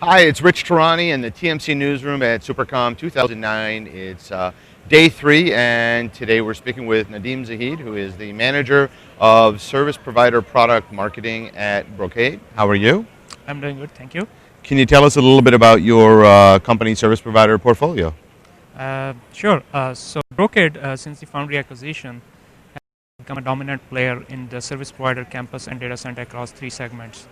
Hi, it's Rich Tehrani in the TMC newsroom at Supercom 2009. It's day 3, and today we're speaking with Nadeem Zahid, who is the manager of service provider product marketing at Brocade. How are you? I'm doing good, thank you. Can you tell us a little bit about your company service provider portfolio? Sure. So Brocade, since the Foundry acquisition, has become a dominant player in the service provider, campus, and data center across 3 segments.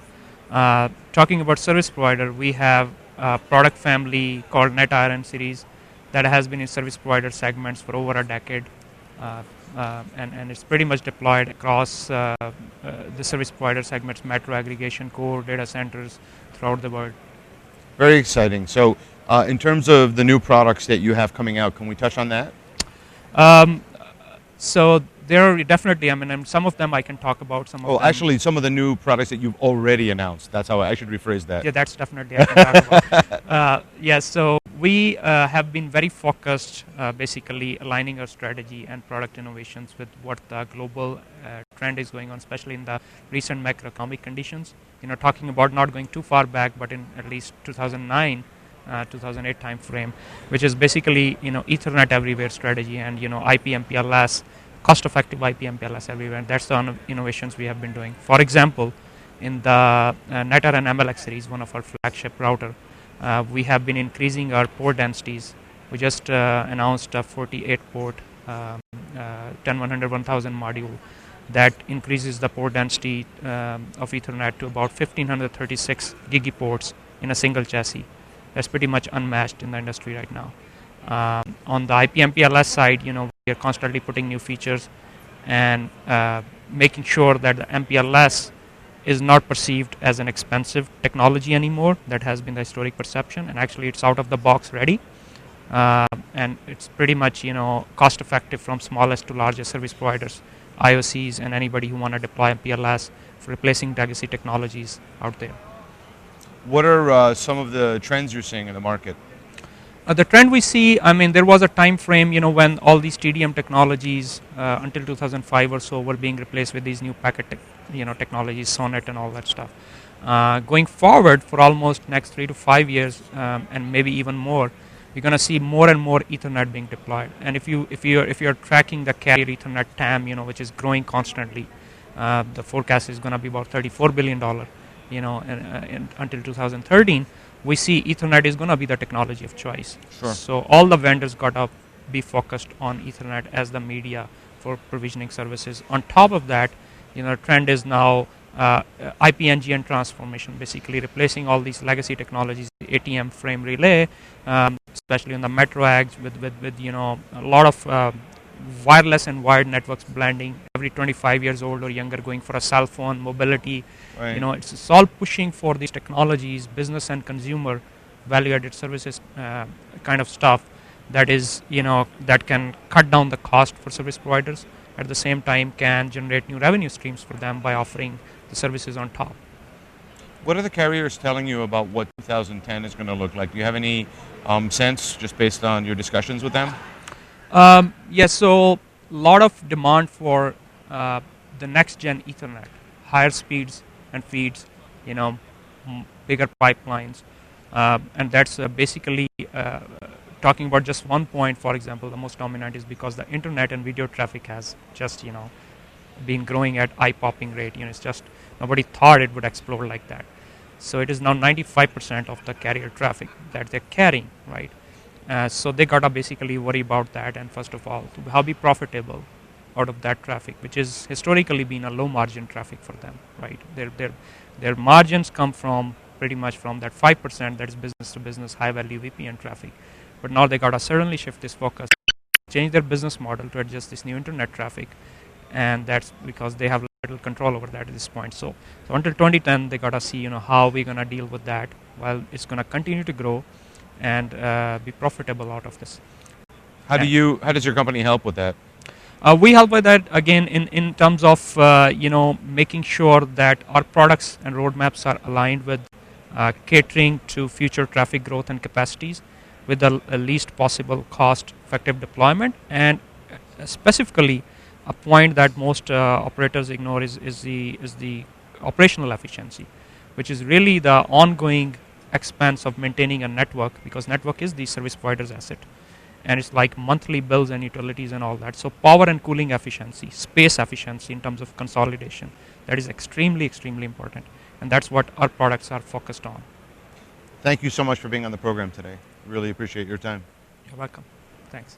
Talking about service provider, we have a product family called NetIron series that has been in service provider segments for over a decade, and it's pretty much deployed across the service provider segments, metro aggregation, core data centers throughout the world. Very exciting. So, in terms of the new products that you have coming out, can we touch on that? So there are definitely, and some of them I can talk about. Some of them. Actually, some of the new products that you've already announced. That's how I should rephrase that. Yeah, that's definitely I can talk about. Yes, so we have been very focused, basically aligning our strategy and product innovations with what the global trend is going on, especially in the recent macroeconomic conditions. Talking about not going too far back, but in at least 2009. 2008 time frame, which is basically Ethernet everywhere strategy and IP MPLS, cost-effective IP MPLS everywhere. That's the innovations we have been doing. For example, in the NetIron MLX series, one of our flagship router, we have been increasing our port densities. We just announced a 48 port 10100 1000 module that increases the port density of Ethernet to about 1536 gigaports in a single chassis. That's pretty much unmatched in the industry right now. On the IP MPLS side, we are constantly putting new features and making sure that the MPLS is not perceived as an expensive technology anymore. That has been the historic perception, and actually it's out of the box ready. And it's pretty much cost effective from smallest to largest service providers, IOCs, and anybody who want to deploy MPLS for replacing legacy technologies out there. What are some of the trends you're seeing in the market? The trend we see, there was a time frame, when all these TDM technologies until 2005 or so were being replaced with these new packet, technologies, Sonnet and all that stuff. Going forward for almost next 3 to 5 years, and maybe even more, you're going to see more and more Ethernet being deployed. And if you're tracking the carrier Ethernet TAM, which is growing constantly, the forecast is going to be about $34 billion. Until 2013, we see Ethernet is going to be the technology of choice. Sure. So all the vendors got to be focused on Ethernet as the media for provisioning services. On top of that, trend is now IPNGN transformation, basically replacing all these legacy technologies, ATM frame relay, especially on the metro edge with a lot of wireless and wired networks blending. Every 25 years old or younger going for a cell phone, mobility. Right. It's all pushing for these technologies, business and consumer value-added services kind of stuff that is that can cut down the cost for service providers, at the same time can generate new revenue streams for them by offering the services on top. What are the carriers telling you about what 2010 is going to look like? Do you have any sense just based on your discussions with them? Yes, so a lot of demand for the next gen Ethernet, higher speeds and feeds, bigger pipelines, and that's basically talking about just one point. For example, the most dominant is because the internet and video traffic has just been growing at eye-popping rate. It's just nobody thought it would explode like that. So it is now 95% of the carrier traffic that they're carrying, right? So they gotta basically worry about that, and first of all, to how be profitable out of that traffic, which is historically been a low margin traffic for them, right? Their margins come from pretty much from that 5% that is business to business high value VPN traffic, but now they gotta certainly shift this focus, change their business model to adjust this new internet traffic, and that's because they have little control over that at this point. So until 2010, they gotta see how we're gonna deal with that while it's gonna continue to grow and be profitable out of this. How does your company help with that? We help with that again in terms of making sure that our products and roadmaps are aligned with catering to future traffic growth and capacities with the least possible cost-effective deployment, and specifically a point that most operators ignore is the operational efficiency, which is really the ongoing expense of maintaining a network, because network is the service provider's asset, and it's like monthly bills and utilities and all that. So power and cooling efficiency, space efficiency in terms of consolidation, that is extremely, extremely important, and that's what our products are focused on. Thank you so much for being on the program today. Really appreciate your time. You're welcome. Thanks.